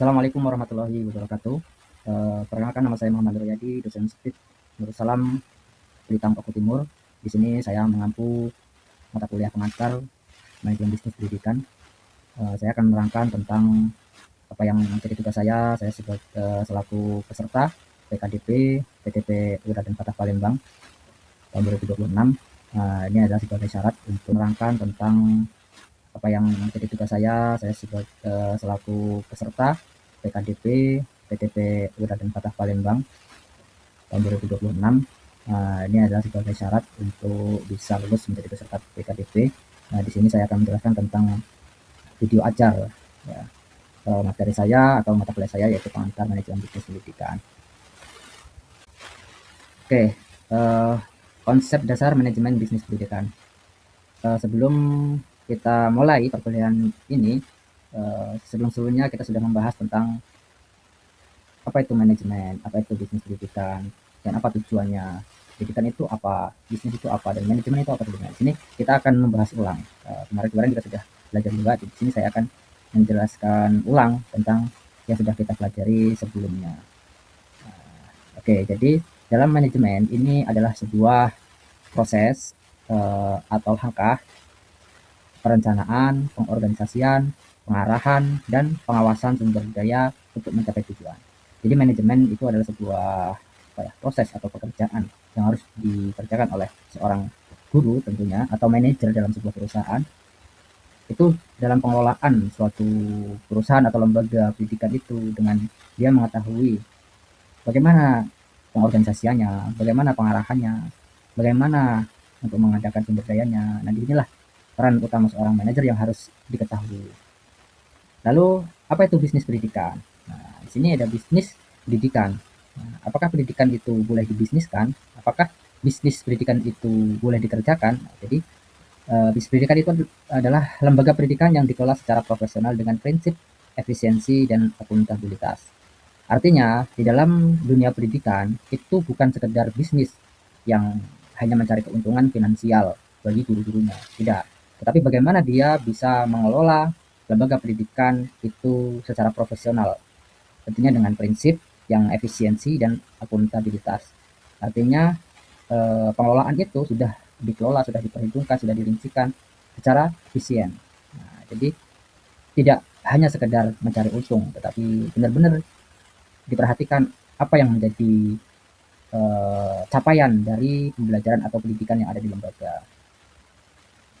Assalamualaikum warahmatullahi wabarakatuh. Perkenalkan, nama saya Muhammad Royadi, dosen Speed Darussalam Blitar Oku Timur. Di sini saya mengampu mata kuliah pengantar manajemen bisnis pendidikan. Saya akan menerangkan tentang apa yang menjadi tugas saya sebagai selaku peserta PKDP PTP Uda dan Fatah Palembang tahun 2026. Ini adalah sebagai syarat untuk menerangkan tentang apa yang menjadi tugas saya sebagai selaku peserta PKDP PTP Uda dan Fatah Palembang tahun 2026. Ini adalah sebagai syarat untuk bisa lulus menjadi peserta PKDP. Di sini saya akan menjelaskan tentang video ajar ya, materi saya atau mata kuliah saya yaitu pengantar manajemen bisnis pendidikan. Oke, konsep dasar manajemen bisnis pendidikan. Sebelum kita mulai perkuliahan ini, sebelum-sebelumnya kita sudah membahas tentang apa itu manajemen, apa itu bisnis pendidikan, dan apa tujuannya. Pendidikan itu apa, bisnis itu apa, dan manajemen itu apa sebenarnya. Di sini kita akan membahas ulang. Kemarin kita sudah belajar juga. Di sini saya akan menjelaskan ulang tentang yang sudah kita pelajari sebelumnya. Oke, jadi dalam manajemen ini adalah sebuah proses atau langkah perencanaan, pengorganisasian, pengarahan, dan pengawasan sumber daya untuk mencapai tujuan. Jadi manajemen itu adalah sebuah proses atau pekerjaan yang harus dikerjakan oleh seorang guru tentunya atau manajer dalam sebuah perusahaan. Itu dalam pengelolaan suatu perusahaan atau lembaga pendidikan itu dengan dia mengetahui bagaimana pengorganisasiannya, bagaimana pengarahannya, bagaimana untuk mengadakan sumber dayanya. Nah, disinilah peran utama seorang manajer yang harus diketahui. Lalu, apa itu bisnis pendidikan? Nah, di sini ada bisnis pendidikan. Nah, apakah pendidikan itu boleh dibisniskan? Apakah bisnis pendidikan itu boleh dikerjakan? Jadi, bisnis pendidikan itu adalah lembaga pendidikan yang dikelola secara profesional dengan prinsip efisiensi dan akuntabilitas. Artinya, di dalam dunia pendidikan itu bukan sekedar bisnis yang hanya mencari keuntungan finansial bagi guru-gurunya, tidak. Tetapi bagaimana dia bisa mengelola lembaga pendidikan itu secara profesional, tentunya dengan prinsip yang efisiensi dan akuntabilitas. Artinya pengelolaan itu sudah dikelola, sudah diperhitungkan, sudah dirincikan secara efisien. Nah, jadi tidak hanya sekedar mencari untung, tetapi benar-benar diperhatikan apa yang menjadi capaian dari pembelajaran atau pendidikan yang ada di lembaga,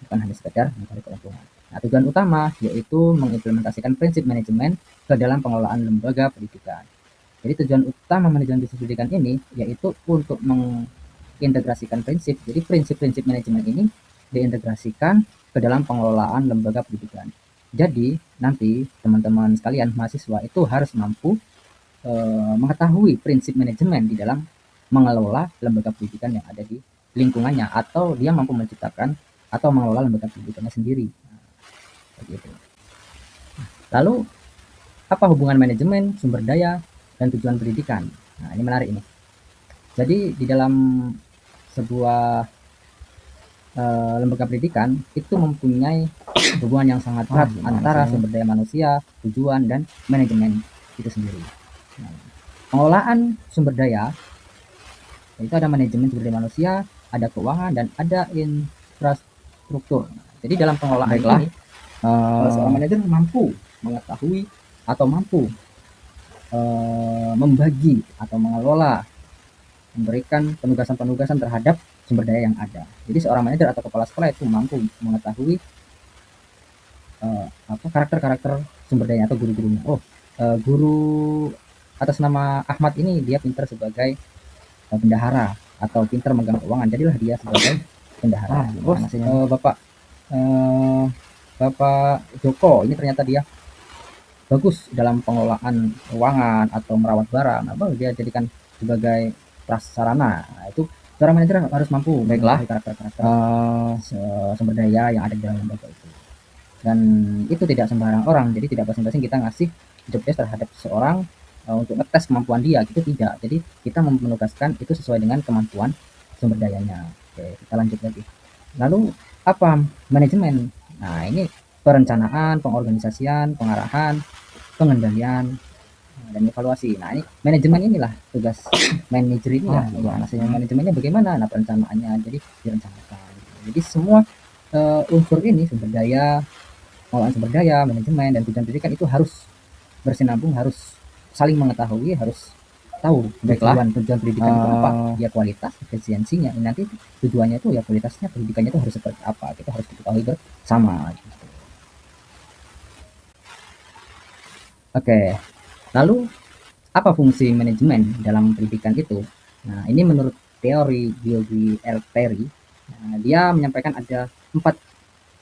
bukan hanya sekedar mencari keuntungan. Nah, tujuan utama yaitu mengimplementasikan prinsip manajemen ke dalam pengelolaan lembaga pendidikan. Jadi tujuan utama manajemen bisnis pendidikan ini yaitu untuk mengintegrasikan prinsip. Jadi prinsip-prinsip manajemen ini diintegrasikan ke dalam pengelolaan lembaga pendidikan. Jadi nanti teman-teman sekalian mahasiswa itu harus mampu mengetahui prinsip manajemen di dalam mengelola lembaga pendidikan yang ada di lingkungannya, atau dia mampu menciptakan atau mengelola lembaga pendidikannya sendiri. Begitu. Lalu apa hubungan manajemen, sumber daya, dan tujuan pendidikan? Nah, ini menarik ini. Jadi di dalam sebuah lembaga pendidikan itu mempunyai hubungan yang sangat erat antara sumber daya manusia, tujuan, dan manajemen itu sendiri. Nah, pengelolaan sumber daya itu ada manajemen sumber daya manusia, ada keuangan, dan ada infrastruktur. Jadi dalam pengelolaan ini seorang manajer mampu mengetahui atau mampu membagi atau mengelola, memberikan penugasan-penugasan terhadap sumber daya yang ada. Jadi seorang manajer atau kepala sekolah itu mampu mengetahui karakter-karakter sumber daya atau guru-gurunya. Guru atas nama Ahmad ini dia pintar sebagai bendahara atau pintar megang keuangan, jadilah dia sebagai bendahara. Bapak Joko ini ternyata dia bagus dalam pengelolaan keuangan atau merawat barang, dia jadikan sebagai prasarana. Nah, itu seorang manajer harus mampu karakter-karakter sumber daya yang ada di dalam lembaga itu. Dan itu tidak sembarang orang, jadi tidak basing-basing kita ngasih job desk terhadap seseorang untuk ngetes kemampuan dia, gitu tidak. Jadi kita menugaskan itu sesuai dengan kemampuan sumber dayanya. Oke, kita lanjut lagi. Lalu apa manajemen? Nah, ini perencanaan, pengorganisasian, pengarahan, pengendalian, dan evaluasi. Nah, ini manajemen inilah tugas manajer ini ya, gimana sih manajemennya bagaimana, nah perencanaannya jadi direncanakan. Jadi semua unsur ini sumber daya, pengelolaan sumber daya, manajemen dan tujuan pendidikan itu harus bersinambung, harus saling mengetahui, harus tahu tujuan pendidikan itu apa, ya kualitas, efisiensinya. Nanti tujuannya itu ya kualitasnya pendidikannya itu harus seperti apa, kita harus diketahui bersama. Gitu. Oke, lalu apa fungsi manajemen dalam pendidikan itu? Nah, ini menurut teori Yogi L. Perry, nah, dia menyampaikan ada 4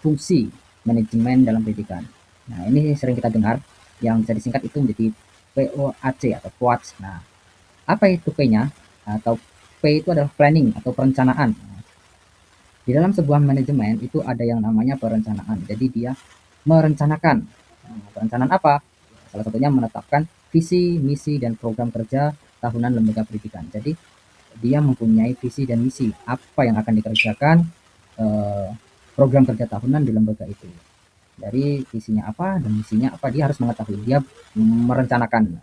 fungsi manajemen dalam pendidikan. Nah, ini sering kita dengar, yang bisa disingkat itu menjadi POAC atau POAC. Nah, apa itu P-nya? Atau P itu adalah planning atau perencanaan. Nah, di dalam sebuah manajemen itu ada yang namanya perencanaan. Jadi dia merencanakan. Nah, perencanaan apa? Salah satunya menetapkan visi, misi, dan program kerja tahunan lembaga pendidikan. Jadi dia mempunyai visi dan misi apa yang akan dikerjakan, eh, program kerja tahunan di lembaga itu. Dari visinya apa dan misinya apa, dia harus mengetahui, dia merencanakan.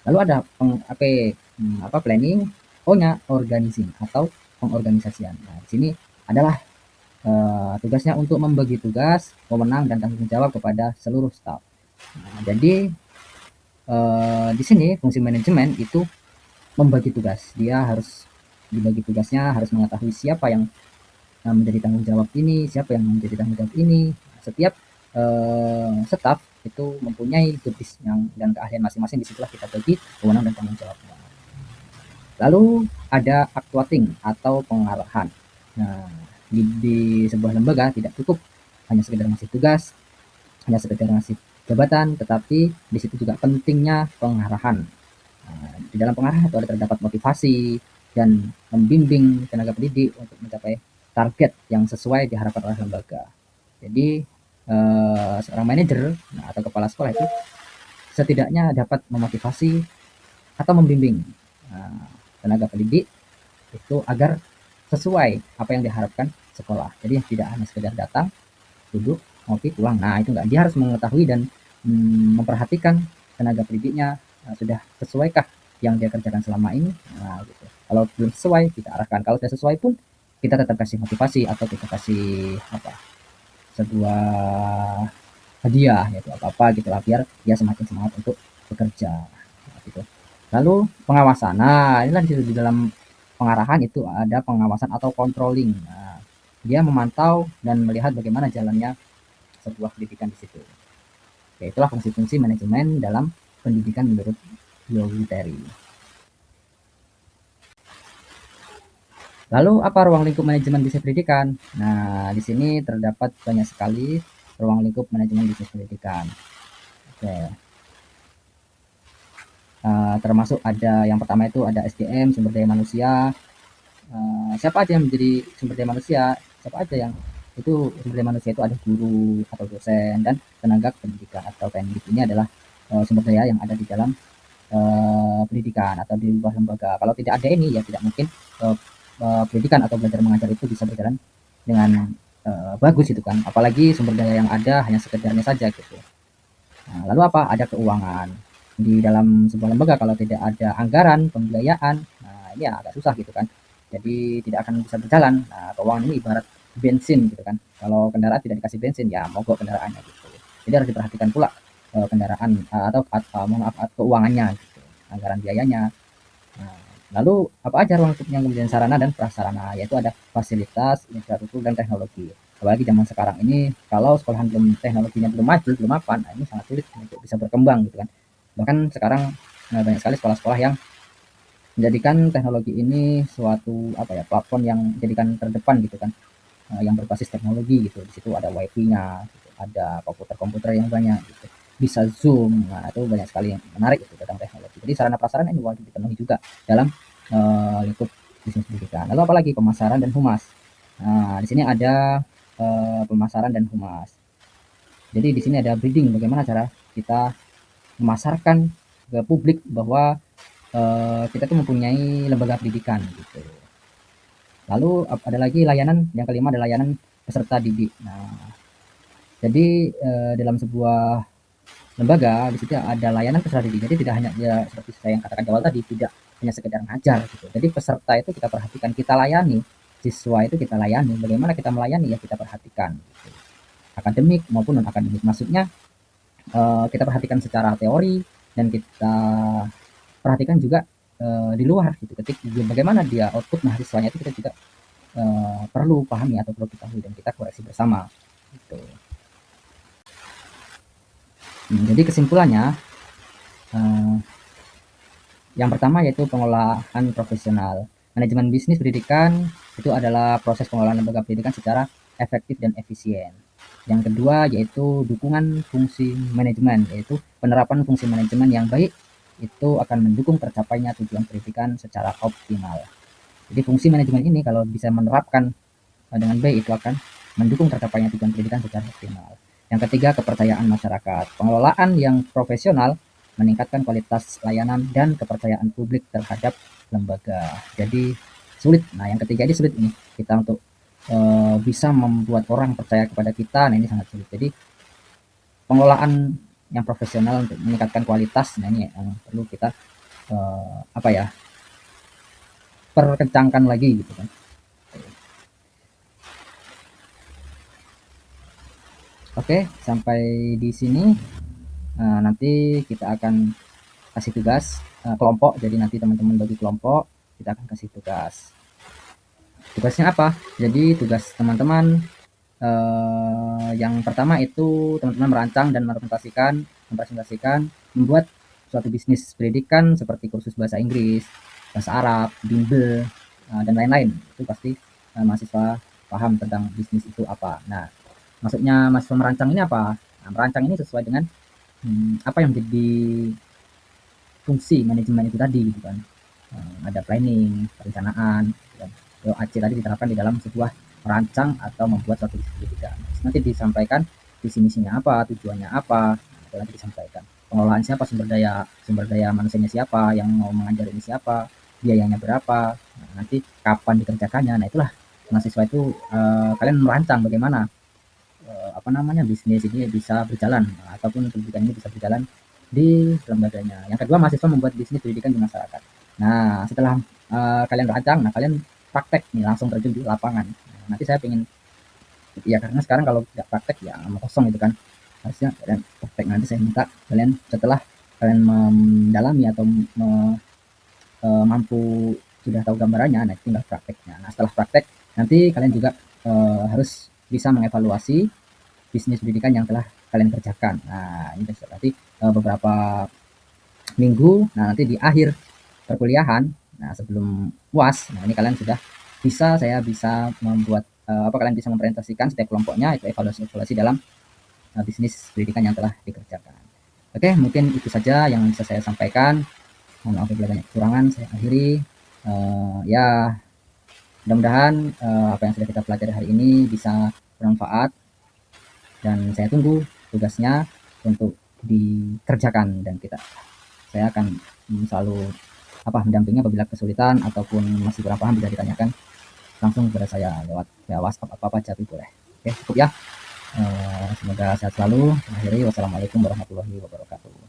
Lalu ada planning, O-nya organizing atau pengorganisasian. Nah, di sini adalah tugasnya untuk membagi tugas, wewenang dan tanggung jawab kepada seluruh staf. Nah, jadi di sini fungsi manajemen itu membagi tugas. Dia harus dibagi tugasnya, harus mengetahui siapa yang menjadi tanggung jawab ini, siapa yang menjadi tanggung jawab ini. Setiap staf itu mempunyai tugas yang dan keahlian masing-masing. Disitulah kita bagi wewenang dan tanggung jawabnya. Lalu ada actuating atau pengarahan. Nah, di sebuah lembaga tidak cukup hanya sekedar ngasih tugas, hanya sekedar ngasih jabatan, tetapi di situ juga pentingnya pengarahan. Nah, di dalam pengarahan itu ada terdapat motivasi dan membimbing tenaga pendidik untuk mencapai target yang sesuai diharapkan oleh lembaga. Jadi seorang manajer atau kepala sekolah itu setidaknya dapat memotivasi atau membimbing tenaga pendidik itu agar sesuai apa yang diharapkan sekolah. Jadi tidak hanya sekedar datang, duduk, ngopi, pulang. Nah, itu enggak. Dia harus mengetahui dan memperhatikan tenaga pendidiknya sudah sesuaikah yang dia kerjakan selama ini. Nah, gitu. Kalau belum sesuai, kita arahkan. Kalau sudah sesuai pun, kita tetap kasih motivasi atau kita kasih sebuah hadiah, yaitu apa-apa gitu lah, biar dia semakin semangat untuk bekerja. Nah, gitu. Lalu pengawasan. Nah, inilah di dalam pengarahan itu ada pengawasan atau controlling. Nah, dia memantau dan melihat bagaimana jalannya sebuah pendidikan di situ. Ya, itulah fungsi-fungsi manajemen dalam pendidikan menurut Yogi Terry. Lalu apa ruang lingkup manajemen bisnis pendidikan? Nah, di sini terdapat banyak sekali ruang lingkup manajemen bisnis pendidikan. Oke. Termasuk ada yang pertama itu ada SDM, sumber daya manusia. Siapa aja yang menjadi sumber daya manusia? Siapa aja yang itu sumber daya manusia itu ada guru atau dosen dan tenaga pendidikan atau pendidik. Ini adalah sumber daya yang ada di dalam pendidikan atau di sebuah lembaga. Kalau tidak ada ini ya tidak mungkin pendidikan atau belajar mengajar itu bisa berjalan dengan bagus itu kan. Apalagi sumber daya yang ada hanya sekedarnya saja gitu. Nah, lalu apa? Ada keuangan di dalam sebuah lembaga. Kalau tidak ada anggaran pembiayaan, nah ini ya agak susah gitu kan. Jadi tidak akan bisa berjalan. Nah, keuangan ini ibarat bensin gitu kan. Kalau kendaraan tidak dikasih bensin ya mogok kendaraannya gitu. Jadi harus diperhatikan pula kendaraan atau keuangannya gitu, anggaran biayanya. Nah, lalu apa aja ruang lingkupnya kemudian sarana dan prasarana, yaitu ada fasilitas, infrastruktur dan teknologi. Apalagi zaman sekarang ini kalau sekolahan belum teknologinya belum maju, belum mapan, nah ini sangat sulit untuk bisa berkembang gitu kan. Bahkan sekarang banyak sekali sekolah-sekolah yang menjadikan teknologi ini suatu platform yang menjadikan terdepan gitu kan, yang berbasis teknologi gitu. Di situ ada wifi-nya, gitu. Ada komputer-komputer yang banyak gitu. Bisa Zoom, nah itu banyak sekali yang menarik itu tentang teknologi. Jadi sarana prasarana ini wajib dipenuhi juga dalam lingkup bisnis pendidikan. Lalu apalagi pemasaran dan humas. Nah, di sini ada pemasaran dan humas. Jadi di sini ada breeding, bagaimana cara kita memasarkan ke publik bahwa kita tuh mempunyai lembaga pendidikan gitu. Lalu ada lagi layanan, yang kelima ada layanan peserta didik. Nah, jadi dalam sebuah lembaga, di situ ada layanan peserta didik. Jadi tidak hanya ya seperti saya yang katakan di awal tadi, tidak hanya sekedar ngajar gitu. Jadi peserta itu kita perhatikan, kita layani. Siswa itu kita layani. Bagaimana kita melayani ya kita perhatikan. Gitu. Akademik maupun non akademik. Maksudnya kita perhatikan secara teori dan kita perhatikan juga di luar gitu. Ketika bagaimana dia output mahasiswanya itu kita juga perlu pahami atau perlu ketahui dan kita koreksi bersama. Gitu. Jadi kesimpulannya, yang pertama yaitu pengolahan profesional. Manajemen bisnis pendidikan itu adalah proses pengolahan lembaga pendidikan secara efektif dan efisien. Yang kedua yaitu dukungan fungsi manajemen, yaitu penerapan fungsi manajemen yang baik itu akan mendukung tercapainya tujuan pendidikan secara optimal. Jadi fungsi manajemen ini kalau bisa menerapkan dengan baik itu akan mendukung tercapainya tujuan pendidikan secara optimal. Yang ketiga, kepercayaan masyarakat. Pengelolaan yang profesional meningkatkan kualitas layanan dan kepercayaan publik terhadap lembaga. Jadi sulit. Nah, yang ketiga ini sulit ini kita untuk bisa membuat orang percaya kepada kita. Nah, ini sangat sulit. Jadi pengelolaan yang profesional untuk meningkatkan kualitas. Nah, ini yang perlu kita apa ya? Perkencangkan lagi gitu kan. Oke, sampai di sini. Nanti kita akan kasih tugas kelompok. Jadi nanti teman-teman bagi kelompok, kita akan kasih tugas. Tugasnya apa? Jadi tugas teman-teman yang pertama itu teman-teman merancang dan mempresentasikan membuat suatu bisnis pendidikan seperti kursus bahasa Inggris, bahasa Arab, bimbel, dan lain-lain. Itu pasti mahasiswa paham tentang bisnis itu apa. Nah, maksudnya mahasiswa merancang ini apa? Nah, merancang ini sesuai dengan apa yang menjadi fungsi manajemen itu tadi gitu kan. Ada planning, perencanaan, dan AC tadi diterapkan di dalam sebuah merancang atau membuat suatu pendidikan. Nanti disampaikan visi misinya apa, tujuannya apa, itu nanti disampaikan. Pengelolaan siapa, sumber daya manusianya siapa, yang mau mengajar ini siapa, biayanya berapa, nah, nanti kapan dikerjakannya. Nah, itulah mahasiswa itu kalian merancang bagaimana apa namanya bisnis ini bisa berjalan ataupun pendidikan ini bisa berjalan di lembaganya. Yang kedua, mahasiswa membuat bisnis pendidikan di masyarakat. Nah, setelah kalian rancang, nah kalian praktek nih langsung terjun di lapangan. Nah, nanti saya pengen ya karena sekarang kalau tidak praktek ya kosong itu kan. Harusnya kalian praktek. Nanti saya minta kalian setelah kalian mendalami atau mampu sudah tahu gambarannya, nah tinggal prakteknya. Nah, setelah praktek nanti kalian juga harus bisa mengevaluasi bisnis pendidikan yang telah kalian kerjakan. Nah, ini berarti beberapa minggu. Nah, nanti di akhir perkuliahan, nah sebelum UAS, nah ini kalian sudah bisa, saya bisa membuat apa kalian bisa mempresentasikan setiap kelompoknya itu evaluasi dalam bisnis pendidikan yang telah dikerjakan. Oke, mungkin itu saja yang bisa saya sampaikan. Mohon maaf bila banyak kekurangan, saya akhiri. Ya, mudah-mudahan apa yang sudah kita pelajari hari ini bisa bermanfaat dan saya tunggu tugasnya untuk dikerjakan dan saya akan selalu mendampingi apabila kesulitan ataupun masih kurang paham bisa ditanyakan langsung kepada saya lewat ya WhatsApp apa aja boleh. Oke, cukup ya. Semoga sehat selalu. Akhiri, wassalamualaikum warahmatullahi wabarakatuh.